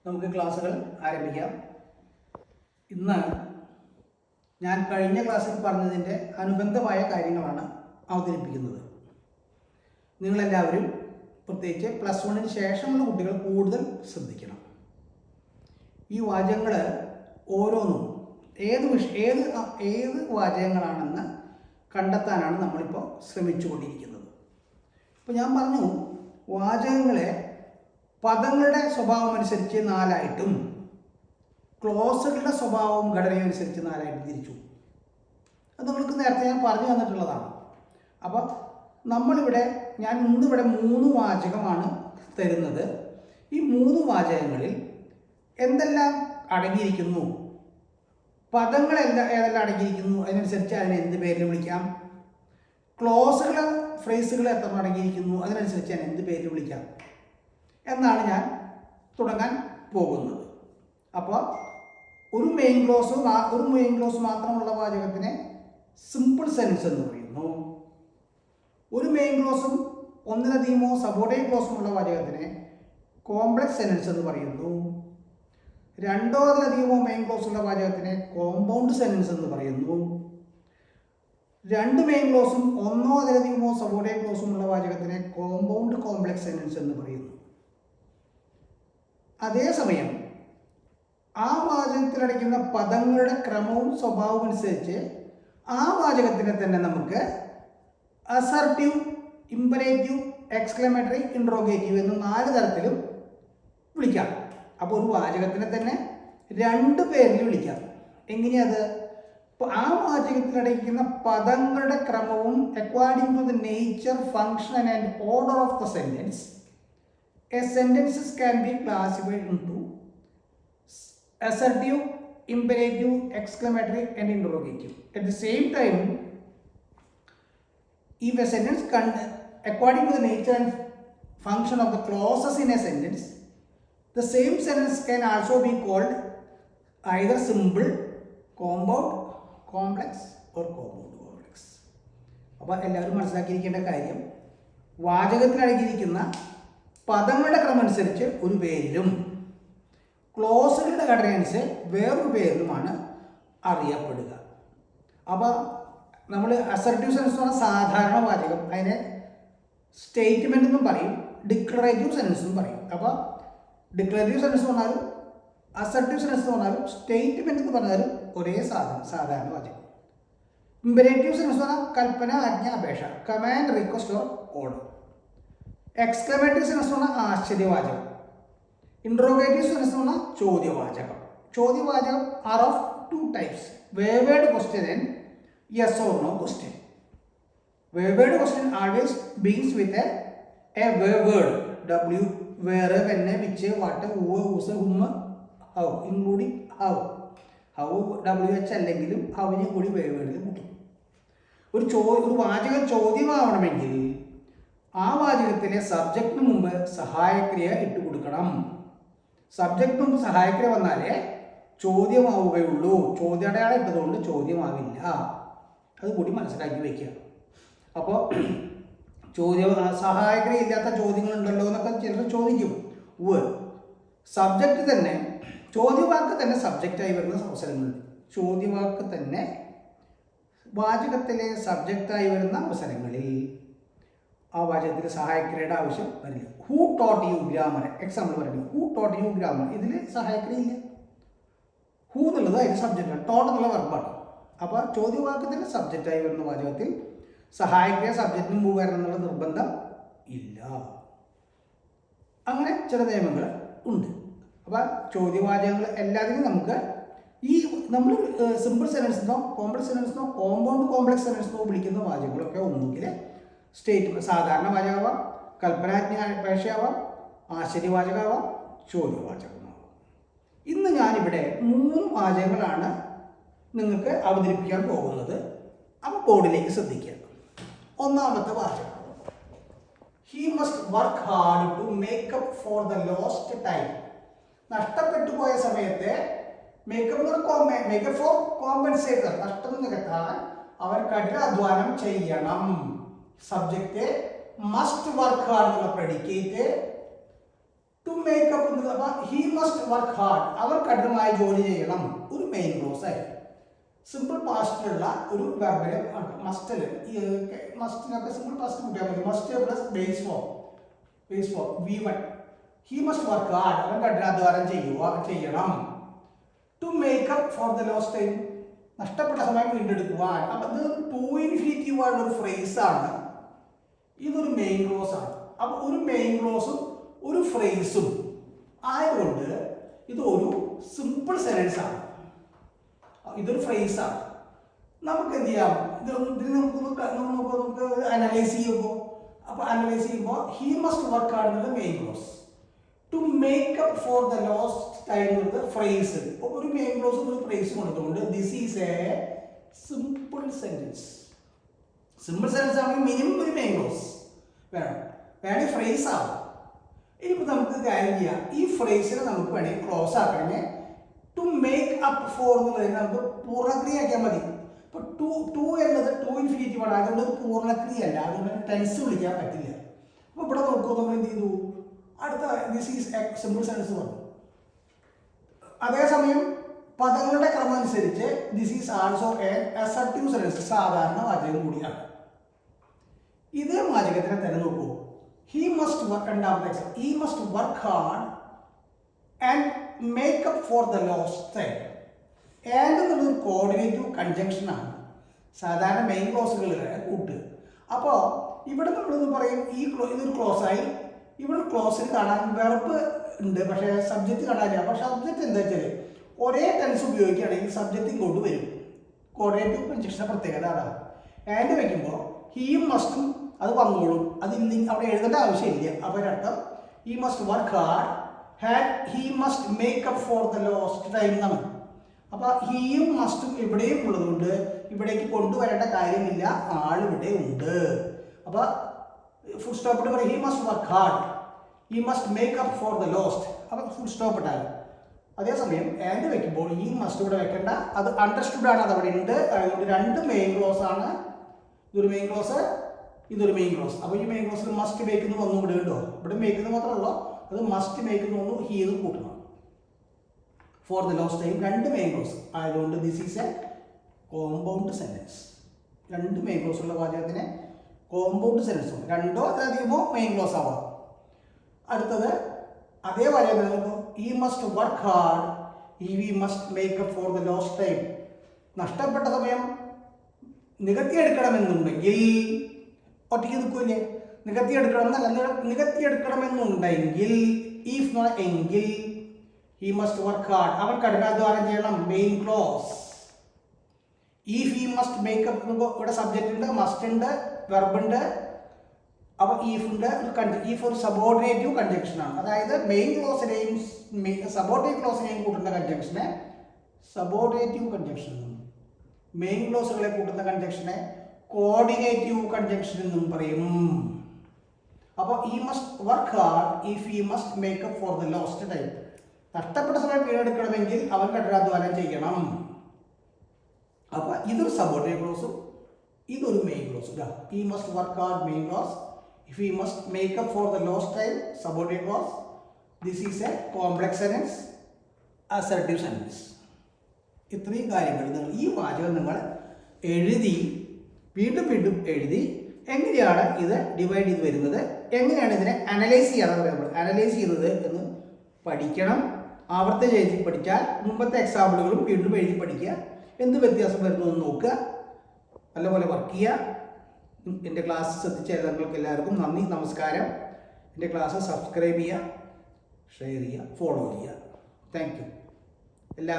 നമുക്ക് ക്ലാസ്സുകൾ ആരംഭിക്കാം. ഇന്ന് ഞാൻ കഴിഞ്ഞ ക്ലാസ്സിൽ പറഞ്ഞതിൻ്റെ അനുബന്ധമായ കാര്യങ്ങളാണ് അവതരിപ്പിക്കുന്നത്. നിങ്ങളെല്ലാവരും പ്രത്യേകിച്ച് +1 ശേഷമുള്ള കുട്ടികൾ കൂടുതൽ ശ്രദ്ധിക്കണം. ഈ വാചകങ്ങൾ ഓരോന്നും ഏത് വാചകങ്ങളാണെന്ന് കണ്ടെത്താനാണ് നമ്മളിപ്പോൾ ശ്രമിച്ചുകൊണ്ടിരിക്കുന്നത്. ഇപ്പോൾ ഞാൻ പറഞ്ഞു, വാചകങ്ങളെ പദങ്ങളുടെ സ്വഭാവം അനുസരിച്ച് 4ആയിട്ടും ക്ലോസുകളുടെ സ്വഭാവവും ഘടനയും അനുസരിച്ച് 4ആയിട്ടും തിരിച്ചു. അത് നിങ്ങൾക്ക് നേരത്തെ ഞാൻ പറഞ്ഞു തന്നിട്ടുള്ളതാണ്. അപ്പോൾ ഞാൻ ഇന്നിവിടെ 3 വാചകമാണ് തരുന്നത്. ഈ 3 വാചകങ്ങളിൽ എന്തെല്ലാം അടങ്ങിയിരിക്കുന്നു, പദങ്ങളെല്ലാം ഏതെല്ലാം അടങ്ങിയിരിക്കുന്നു, അതിനനുസരിച്ച് അതിനെ എന്ത് പേരിൽ വിളിക്കാം, ഫ്രേസുകൾ എത്ര അടങ്ങിയിരിക്കുന്നു, അതിനനുസരിച്ച് ഞാൻ എന്ത് പേരിൽ വിളിക്കാം എന്നാണ് ഞാൻ തുടങ്ങാൻ പോകുന്നത്. അപ്പോൾ ഒരു മെയിൻ ക്ലോസ് മാത്രമുള്ള വാചകത്തിനെ സിമ്പിൾ സെൻസ് എന്ന് പറയുന്നു. ഒരു മെയിൻ ക്ലോസും ഒന്നിലധികമോ സബോർഡിനേറ്റ് ക്ലോസും ഉള്ള വാചകത്തിനെ കോംപ്ലക്സ് സെൻസ് എന്ന് പറയുന്നു. 2 അതിലധികമോ മെയിൻ ക്ലോസ് ഉള്ള വാചകത്തിനെ കോമ്പൗണ്ട് സെൻസ് എന്ന് പറയുന്നു. 2 മെയിൻ ക്ലോസും 1 അതിലധികമോ സബോർഡിനേറ്റ് ക്ലോസും ഉള്ള വാചകത്തിനെ കോമ്പൗണ്ട് കോംപ്ലക്സ് സെൻസ് എന്ന് പറയുന്നു. അതേസമയം ആ വാചകത്തിലടയ്ക്കുന്ന പദങ്ങളുടെ ക്രമവും സ്വഭാവവും അനുസരിച്ച് ആ വാചകത്തിനെ തന്നെ നമുക്ക് അസർട്ടീവ്, ഇമ്പരേറ്റീവ്, എക്സ്ക്ലമേറ്ററി, ഇൻട്രോഗേറ്റീവ് എന്ന് 4 തരത്തിലും വിളിക്കാം. അപ്പോൾ ഒരു വാചകത്തിനെ തന്നെ 2 പേരിൽ വിളിക്കാം. എങ്ങനെയത്? ഇപ്പോൾ ആ വാചകത്തിലടയ്ക്കുന്ന പദങ്ങളുടെ ക്രമവും according to the nature, function and order of the sentence, a sentences can be classified into assertive, imperative, exclamatory and interrogative. At the same time, if a sentence according to the nature and function of the clauses in a sentence, the same sentence can also be called either simple, compound, complex or compound complex. അപ്പോൾ എല്ലാവരും മനസ്സിലാക്കിയിരിക്കേണ്ട കാര്യം, വാചകത്തിലടങ്ങിയിരിക്കുന്ന പദങ്ങളുടെ ക്രമം അനുസരിച്ച് ഒരു പേരിലും ക്ലോസുകളുടെ ഘടനയനുസരിച്ച് വേറൊരു പേരിലുമാണ് അറിയപ്പെടുക. അപ്പോൾ നമ്മൾ അസർട്ടീവ് സെൻസ് എന്ന് പറഞ്ഞാൽ സാധാരണ വാചകം, അതിനെ സ്റ്റേറ്റ്മെൻ്റ് എന്നും പറയും, ഡിക്ലറേറ്റീവ് സെൻസ് എന്നും പറയും. അപ്പോൾ ഡിക്ലറേറ്റീവ് സെൻസ് എന്ന് പറഞ്ഞാലും അസർട്ടീവ് സെൻസ് എന്ന് പറഞ്ഞാലും സ്റ്റേറ്റ്മെൻ്റ് എന്ന് പറഞ്ഞാലും ഒരേ സാധാരണ വാചകം. ഇമ്പരേറ്റീവ് സെൻസ് എന്ന് പറഞ്ഞാൽ കൽപ്പന, ആജ്ഞ, അപേക്ഷ, command, request or order. Exclamatory sense എന്ന് പറഞ്ഞാൽ ആശ്ചര്യവാചകം. ഇൻട്രോഗേറ്റീവ് സെൻസ് എന്ന് പറഞ്ഞാൽ ചോദ്യവാചകം. ചോദ്യവാചകം R of 2 types: വേവേഡ് question and yes or no question. വേവേഡ് question always begins with a വേവേഡ്, W, വേറെ, വെന്നെ, which, what, ഊവ്, Uz, ഹുമ്മ്, how, including how. WH അല്ലെങ്കിലും ഹൗവിനെ കൂടി വേവേഡിൽ കൂട്ടും. ഒരു വാചകം ചോദ്യമാവണമെങ്കിൽ ആ വാചകത്തിലെ സബ്ജക്റ്റിന് മുമ്പ് സഹായക്രിയ ഇട്ട് കൊടുക്കണം. സബ്ജക്റ്റിന് മുമ്പ് സഹായക്രിയ വന്നാലേ ചോദ്യമാവുകയുള്ളൂ. ചോദ്യാടയാളം ഇട്ടതുകൊണ്ട് ചോദ്യമാവില്ല. അതുകൂടി മനസ്സിലാക്കി വയ്ക്കുക. അപ്പോൾ സഹായക്രിയ ഇല്ലാത്ത ചോദ്യങ്ങളുണ്ടല്ലോ എന്നൊക്കെ ചിലർ ചോദിക്കും. സബ്ജക്റ്റ് തന്നെ, ചോദ്യവാക്ക് തന്നെ സബ്ജക്റ്റായി വരുന്ന അവസരങ്ങളുണ്ട്. ചോദ്യവാക്ക് തന്നെ വാചകത്തിലെ സബ്ജക്റ്റായി വരുന്ന അവസരങ്ങളിൽ ആ വാചകത്തിൽ സഹായക്രിയയുടെ ആവശ്യം വരില്ല. Who taught U grammar, example പറയുന്നത് ഹൂ ടോട്ട് യു ഗ്രാമർ, ഇതിൽ സഹായക്രിയ ഇല്ല. ഹൂ എന്നുള്ളത് അതിന് സബ്ജക്റ്റാണ്, ടോട്ട് എന്നുള്ള വെർബാണ്. അപ്പോൾ ചോദ്യവാക്കത്തിൻ്റെ സബ്ജക്റ്റായി വരുന്ന വാചകത്തിൽ സഹായക്രിയ സബ്ജക്റ്റിന് മുമ്പ് വരണം എന്നുള്ള നിർബന്ധം ഇല്ല. അങ്ങനെ ചില നിയമങ്ങൾ ഉണ്ട്. അപ്പോൾ ചോദ്യവാചകങ്ങൾ എല്ലാത്തിനും നമുക്ക് നമ്മൾ സിമ്പിൾ സെൻറ്റൻസിനോ കോംപ്ലക്സ് സെൻറ്റൻസിനോ കോമ്പൗണ്ട് കോംപ്ലക്സ് സെൻറ്റൻസിനോ വിളിക്കുന്ന വാചകങ്ങളൊക്കെ ഒന്നുകിൽ സ്റ്റേറ്റ്മെൻറ്റ് സാധാരണ വാചകമാവാം, കൽപ്പനാജ്ഞ അപേക്ഷയാവാം, ആശ്ചര്യവാചകമാവാം, ചോദ്യവാചകമാവാം. ഇന്ന് ഞാനിവിടെ 3 വാചകങ്ങളാണ് നിങ്ങൾക്ക് അവതരിപ്പിക്കാൻ പോകുന്നത്. അപ്പോൾ ബോർഡിലേക്ക് ശ്രദ്ധിക്കുക. ഒന്നാമത്തെ വാചകം: he must work hard to make up for the lost time. നഷ്ടപ്പെട്ടു പോയ സമയത്തെ മേക്കപ്പ് ഫോർ കോമ്പൻസേറ്റർ, നഷ്ടം നികത്താൻ അവർ കഠിനാധ്വാനം ചെയ്യണം. സബ്ജക്റ്റ് മസ്റ്റ് വർക്ക് ഹാർഡ് എന്നുള്ള പ്രെഡിക്കേറ്റ്, ടു മേക്കപ്പ് എന്നുള്ള അപ്പോൾ ഹി മസ്റ്റ് വർക്ക് ഹാർഡ്, അവർ കഠിനമായി ജോലി ചെയ്യണം, ഒരു മെയിൻ ക്ലോസ് ആയിരിക്കും. സിമ്പിൾ പാസ്റ്റിലുള്ള ഒരു വെർബിന് മസ്റ്റിൽ മസ്റ്റിനൊക്കെ സിമ്പിൾ പാസ്റ്റ് കൂട്ടിയാൽ മതി. Must plus base form V1. He must work hard, അവൻ കഠിനാധ്വാനം ചെയ്യണം. To make up for the lost time, നഷ്ടപ്പെട്ട സമയം വീണ്ടെടുക്കുവാൻ. അപ്പം ഇത് ടു ഇൻഫിനിറ്റീവ് ആയിട്ടുള്ള ഒരു ഫ്രേസാണ്. ഇതൊരു മെയിൻ ക്ലോസ് ആണ്. അപ്പം ഒരു മെയിൻ ക്ലോസും ഒരു ഫ്രേസും ആയതുകൊണ്ട് ഇതൊരു സിമ്പിൾ സെൻറ്റൻസ് ആണ്. ഇതൊരു ഫ്രേസാണ്. നമുക്ക് എന്ത് ചെയ്യാം, ഇതിന് നമുക്ക് അനലൈസ് ചെയ്യുമ്പോൾ, അപ്പോൾ അനലൈസ് ചെയ്യുമ്പോൾ ഹി മസ്റ്റ് വർക്ക് ഹാർഡ് എന്നത് main clause, to make up for the lost time എന്നത് ഫ്രേസ്. ഒരു മെയിൻ ക്ലോസും ഒരു ഫ്രേസും കൊടുത്തുകൊണ്ട് this is a simple sentence. Simple sentence ആണെങ്കിൽ മിനിമം ഒരു മെയിൻ ക്ലോസ് വേണമെങ്കിൽ ഫ്രേസ് ആവും. ഇനിയിപ്പോൾ നമുക്ക് കാര്യം ചെയ്യാം, ഈ ഫ്രേസിനെ നമുക്ക് വേണമെങ്കിൽ ക്ലോസ് ആക്കണമെങ്കിൽ ടു മേക്ക് അപ്പ് ഫോർ എന്നുള്ളതിന് നമുക്ക് പൂർണ്ണക്രിയയാക്കിയാൽ മതി. ഇപ്പോൾ ടു എന്നത് ടു ഇൻഫിനിറ്റീവ് ആണ്, അതുകൊണ്ട് പൂർണ്ണക്രിയ അല്ല, അതുകൊണ്ട് ടെൻസ് വിളിക്കാൻ പറ്റില്ല. അപ്പോൾ ഇവിടെ നോക്കുമ്പോൾ നമ്മൾ എന്ത് ചെയ്തു, അടുത്ത this is a simple sentence പറഞ്ഞു. അതേസമയം പദങ്ങളുടെ ക്രമം അനുസരിച്ച് this is also A assertive sentence, സാധാരണ വാചകം കൂടിയാണ്. ഇതേ വാചകത്തിനെ തന്നെ നോക്കൂ. ഹി മസ്റ്റ് വർക്ക്, രണ്ടാമത്തെ exam, he must work hard and make up for the lost time. And എന്നുള്ളത് കോർഡിനേറ്റീവ് കൺജങ്ഷൻ ആണ്, സാധാരണ മെയിൻ ക്ലോസുകളുടെ കൂട്ട്. അപ്പോൾ ഇവിടെ നമ്മളൊന്ന് പറയും ഇതൊരു ക്ലോസ് ആയി, ഇവിടെ ക്ലോസിൽ കാണാൻ വെർബ് ഉണ്ട്, പക്ഷേ സബ്ജക്റ്റ് കാണാനില്ല. അപ്പോൾ സബ്ജക്റ്റ് എന്താ വെച്ചാൽ ഒരേ ടെൻസ് ഉപയോഗിക്കുകയാണെങ്കിൽ സബ്ജക്റ്റ് ഇങ്ങോട്ട് വരും. കോർഡിനേറ്റീവ് കൺജങ്ഷൻ്റെ പ്രത്യേകത അതാണ്. ആൻഡ് വയ്ക്കുമ്പോൾ ഹീയും മസ്റ്റും അത് വന്നോളും, അവിടെ എഴുതേണ്ട ആവശ്യമില്ല. അപ്പോൾ ഒരർത്ഥം he must work hard and he must make up for the lost time എന്നാണ്. അപ്പോൾ ഹീയും മസ്റ്റും ഇവിടെയും ഉള്ളതുകൊണ്ട് ഇവിടേക്ക് കൊണ്ടുവരേണ്ട കാര്യമില്ല, ആളിവിടെ ഉണ്ട്. അപ്പോൾ ഫുൾ സ്റ്റോപ്പ് ഇട്ട് പറയും he must work hard, he must make up for the lost. അപ്പോൾ ഫുൾ സ്റ്റോപ്പ് ഇട്ടാൽ. അതേസമയം ആൻഡ് വെക്കുമ്പോൾ ഈ മസ്റ്റ് ഇവിടെ വെക്കേണ്ട, അത് അണ്ടർസ്റ്റുഡ് ആണ്, അത് അവിടെ ഉണ്ട്. അതുകൊണ്ട് രണ്ട് മെയിൻ ക്ലോസ് ആണ്. ഇതൊരു മെയിൻ ക്ലോസ്, ഇതൊരു മെയിൻ ക്ലോസ്. അപ്പോൾ ഈ മെയിൻ ക്ലോസിൽ മസ്റ്റ് മേക്കുന്ന വന്നു ഇവിടെ ഉണ്ടോ, ഇവിടെ മേക്കുന്ന മാത്രമല്ലോ, അത് മസ്റ്റ് മേക്കുന്ന വന്നു, ഹി ഇത് കൂട്ടണം. ഫോർ ദ ലോസ്റ്റ് ടൈം രണ്ട് മെയിൻ ക്ലോസ് ആയതുകൊണ്ട് this is A compound sentence. രണ്ട് മെയിൻ ക്ലോസ് ഉള്ള വാചകത്തിന് കോമ്പൗണ്ട് സെൻറ്റൻസ് ഉണ്ട്. രണ്ടോ അതിലധികമോ മെയിൻ ക്ലോസ് ആവാം. അടുത്തത് അതേ വാചകം നോക്കൂ. He must work hard, he must make up for the lost time. നഷ്ടപ്പെട്ട സമയം നികത്തിയെടുക്കണമെന്നുണ്ടെങ്കിൽ, ഒറ്റയ്ക്ക് നിൽക്കൂലേ, നികത്തിയെടുക്കണം എന്നല്ല, നികത്തിയെടുക്കണമെന്നുണ്ടെങ്കിൽ ഈഫ് എങ്കിൽ ഹി മസ്റ്റ് വർക്ക് ഹാർഡ്, അവൻ കഠിനാധ്വാനം ചെയ്യണം, main clause. If he must make up, ഇവിടെ സബ്ജക്റ്റ് ഉണ്ട്, മസ്റ്റ് ഉണ്ട്, വെർബ് ഉണ്ട്. അപ്പോൾ ഈഫ് ഉണ്ട്, ഈഫ് ഒരു സബോർഡിനേറ്റീവ് കൺജങ്ഷനാണ്. അതായത് മെയിൻ ക്ലോസിനെയും സബോർഡിനേറ്റ് ക്ലോസിനെയും കൂട്ടുന്ന കൺജങ്ഷനെ സബോർഡിനേറ്റീവ് കൺജങ്ഷൻ എന്നും, മെയിൻ ക്ലോസുകളെ കൂട്ടുന്ന കൺജങ്ഷനെ കോർഡിനേറ്റീവ് കൺജങ്ഷൻ എന്നും പറയും. അപ്പോൾ he must work hard if he must make up for the lost time. നഷ്ടപ്പെട്ട സമയം വീണ്ടെടുക്കണമെങ്കിൽ അവൻ കഠിനാധ്വാനം ചെയ്യണം. അപ്പോൾ ഇതൊരു സബോർഡിനേറ്റ് ക്ലോസും ഇതൊരു main clause. He must work hard main clause, if he must make up for the lost time subordinate close. This is A complex sentence, assertive sentence. ഇത്രയും കാര്യങ്ങൾ നിങ്ങൾ ഈ വാചകം നിങ്ങൾ എഴുതി വീണ്ടും വീണ്ടും എഴുതി എങ്ങനെയാണ് ഇത് ഡിവൈഡ് ചെയ്ത് വരുന്നത്, എങ്ങനെയാണ് ഇതിനെ അനലൈസ് ചെയ്യാതെ അനലൈസ് ചെയ്യുന്നത് എന്ന് പഠിക്കണം. ആവർത്തനം എഴുതി പഠിച്ചാൽ മുമ്പത്തെ എക്സാമ്പിളുകളും വീണ്ടും എഴുതി പഠിക്കുക. എന്ത് വ്യത്യാസം വരുന്നു എന്ന് നോക്കുക, നല്ലപോലെ വർക്ക് ചെയ്യുക. എൻ്റെ ക്ലാസ് ശ്രദ്ധിച്ച നിങ്ങൾക്ക് എല്ലാവർക്കും നന്ദി, നമസ്കാരം. എൻ്റെ ക്ലാസ് സബ്സ്ക്രൈബ് ചെയ്യുക, ഷെയർ ചെയ്യുക, ഫോളോ ചെയ്യുക. താങ്ക് യു എല്ലാവരും.